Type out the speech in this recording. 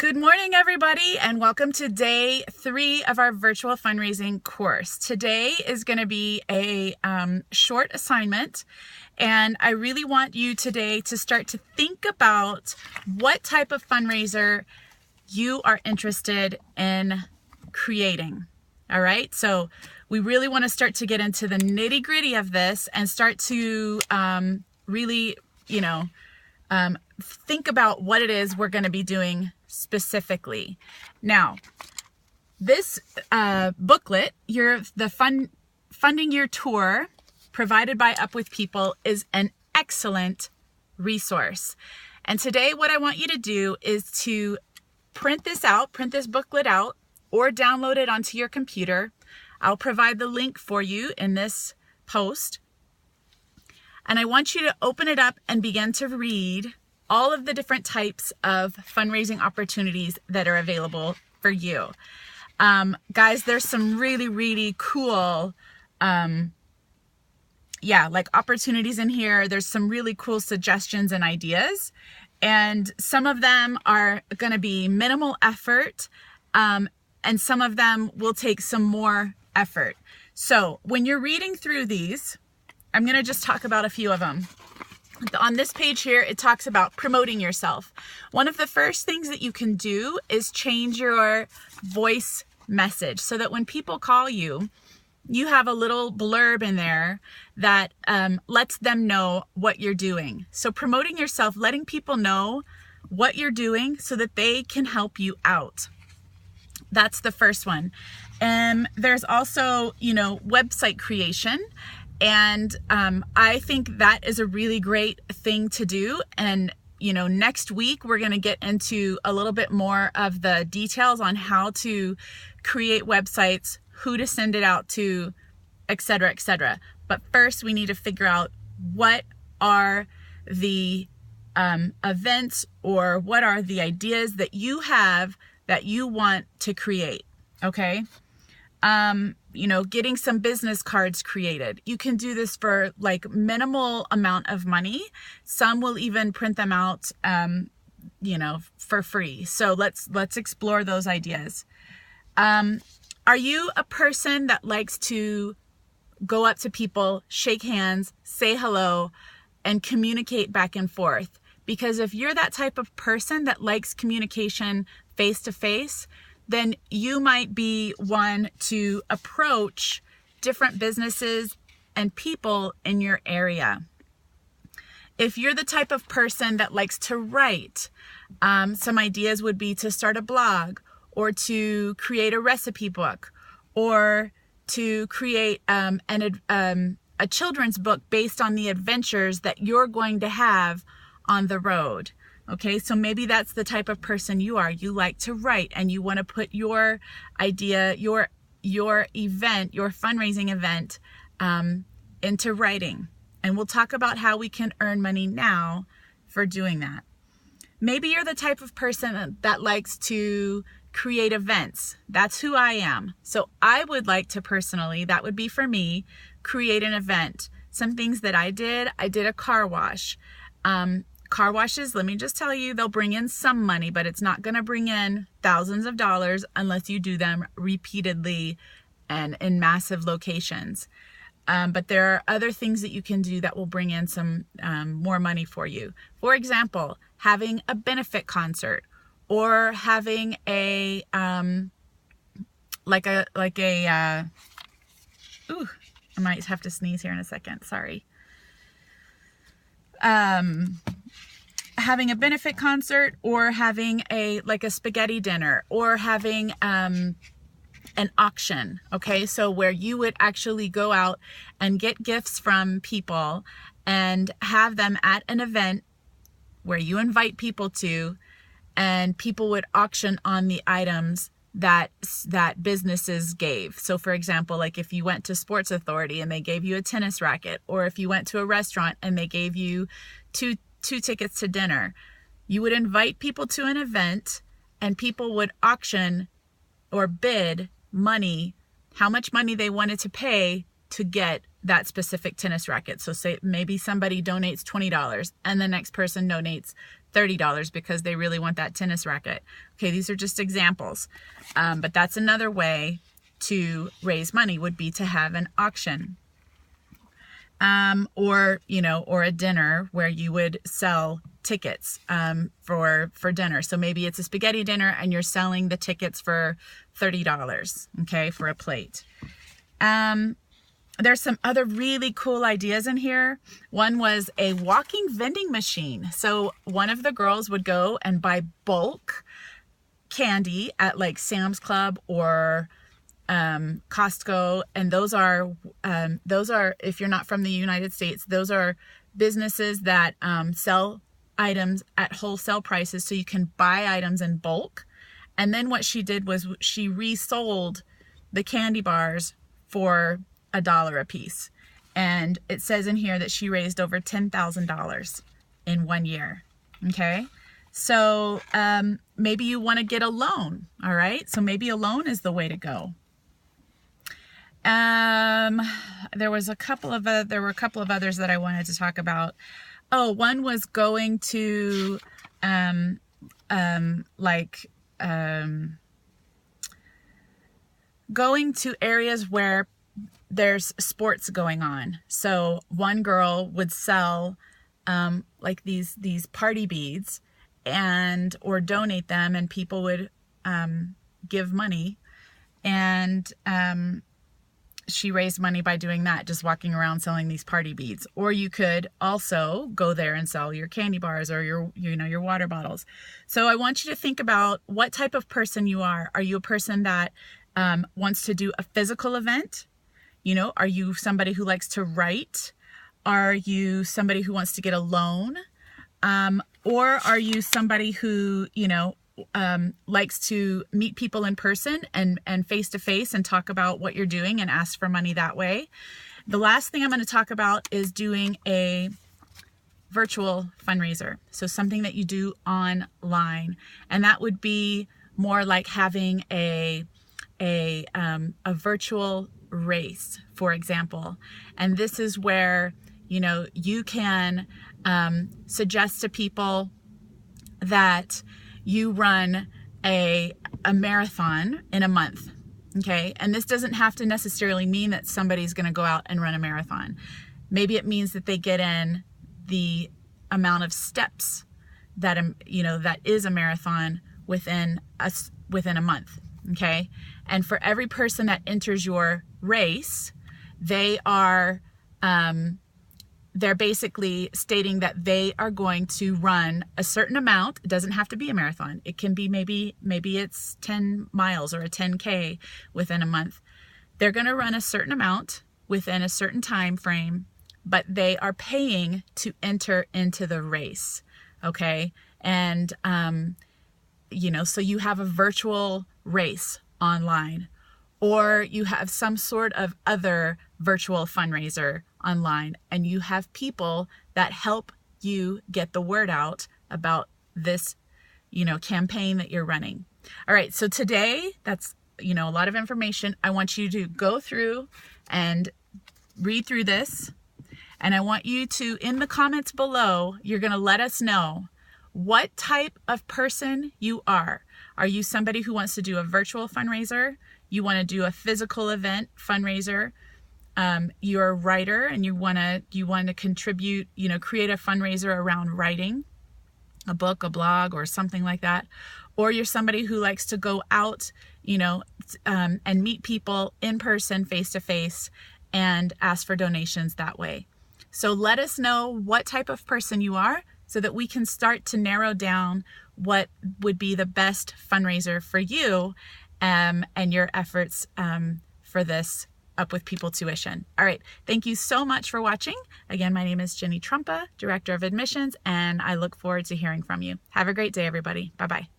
Good morning, everybody, and welcome to day 3 of our virtual fundraising course. Today is going to be a short assignment, and I really want you today to start to think about what type of fundraiser you are interested in creating. All right, so we really want to start to get into the nitty-gritty of this and start to really, think about what it is we're going to be doing specifically. Now, this booklet, Funding Your Tour, provided by Up With People, is an excellent resource. And today what I want you to do is to print this booklet out, or download it onto your computer. I'll provide the link for you in this post. And I want you to open it up and begin to read all of the different types of fundraising opportunities that are available for you. Guys, there's some really, really cool, opportunities in here. There's some really cool suggestions and ideas. And some of them are going to be minimal effort, and some of them will take some more effort. So when you're reading through these, I'm going to just talk about a few of them. On this page here, it talks about promoting yourself. One of the first things that you can do is change your voice message so that when people call you, you have a little blurb in there that lets them know what you're doing. So promoting yourself, letting people know what you're doing so that they can help you out. That's the first one. There's also, website creation. And I think that is a really great thing to do. And, next week, we're going to get into a little bit more of the details on how to create websites, who to send it out to, et cetera, et cetera. But first, we need to figure out what are the events or what are the ideas that you have that you want to create, okay? Getting some business cards created. You can do this for minimal amount of money. Some will even print them out, for free. So let's explore those ideas. Are you a person that likes to go up to people, shake hands, say hello, and communicate back and forth? Because if you're that type of person that likes communication face to face, then you might be one to approach different businesses and people in your area. If you're the type of person that likes to write, some ideas would be to start a blog, or to create a recipe book, or to create a children's book based on the adventures that you're going to have on the road. Okay, so maybe that's the type of person you are. You like to write and you want to put your idea, your event, your fundraising event into writing. And we'll talk about how we can earn money now for doing that. Maybe you're the type of person that likes to create events. That's who I am. So I would like to personally, that would be for me, create an event. Some things that I did a car wash. Car washes, let me just tell you, they'll bring in some money, but it's not going to bring in thousands of dollars unless you do them repeatedly and in massive locations. But there are other things that you can do that will bring in some more money for you. For example, having a benefit concert, or having I might have to sneeze here in a second. Sorry. Having a benefit concert, or having a spaghetti dinner, or having an auction. Okay, so where you would actually go out and get gifts from people and have them at an event where you invite people to, and people would auction on the items that businesses gave. So for example, if you went to Sports Authority and they gave you a tennis racket, or if you went to a restaurant and they gave you two tickets to dinner, you would invite people to an event and people would auction or bid money, how much money they wanted to pay to get that specific tennis racket. So say maybe somebody donates $20 and the next person donates $30 because they really want that tennis racket. Okay, these are just examples. But that's another way to raise money, would be to have an auction. Or a dinner where you would sell tickets for dinner. So maybe it's a spaghetti dinner and you're selling the tickets for $30, okay, for a plate. There's some other really cool ideas in here. One was a walking vending machine. So one of the girls would go and buy bulk candy at like Sam's Club or Costco, and those are, if you're not from the United States, those are businesses that sell items at wholesale prices, so you can buy items in bulk. And then what she did was she resold the candy bars for $1 a piece. And it says in here that she raised over $10,000 in 1 year. Okay. So maybe you want to get a loan. All right. So maybe a loan is the way to go. There were a couple of others that I wanted to talk about. Oh, one was going to, going to areas where there's sports going on. So one girl would sell, like these party beads or donate them, and people would, give money, and, she raised money by doing that, just walking around selling these party beads. Or you could also go there and sell your candy bars or your water bottles. So I want you to think about what type of person you are. Are you a person that wants to do a physical event? Are you somebody who likes to write? Are you somebody who wants to get a loan? Or are you somebody who, likes to meet people in person and face to face and talk about what you're doing and ask for money that way? The last thing I'm going to talk about is doing a virtual fundraiser. So something that you do online, and that would be more like having a virtual race, for example. And this is where, you can suggest to people that you run a marathon in a month, okay? And this doesn't have to necessarily mean that somebody's going to go out and run a marathon. Maybe it means that they get in the amount of steps that that is a marathon within a month, okay? And for every person that enters your race, they're basically stating that they are going to run a certain amount. It doesn't have to be a marathon. It can be maybe it's 10 miles or a 10K within a month. They're going to run a certain amount within a certain time frame, but they are paying to enter into the race. Okay. And, so you have a virtual race online, or you have some sort of other virtual fundraiser online, and you have people that help you get the word out about this, campaign that you're running. All right. So today, that's, a lot of information. I want you to go through and read through this. And I want you to, in the comments below, you're going to let us know what type of person you are. Are you somebody who wants to do a virtual fundraiser? You want to do a physical event fundraiser? You're a writer and you want to contribute, create a fundraiser around writing, a book, a blog, or something like that. Or you're somebody who likes to go out, and meet people in person, face to face, and ask for donations that way. So let us know what type of person you are, so that we can start to narrow down what would be the best fundraiser for you, and your efforts for this Up With People tuition. All right. Thank you so much for watching. Again, my name is Jenny Trumpa, Director of Admissions, and I look forward to hearing from you. Have a great day, everybody. Bye-bye.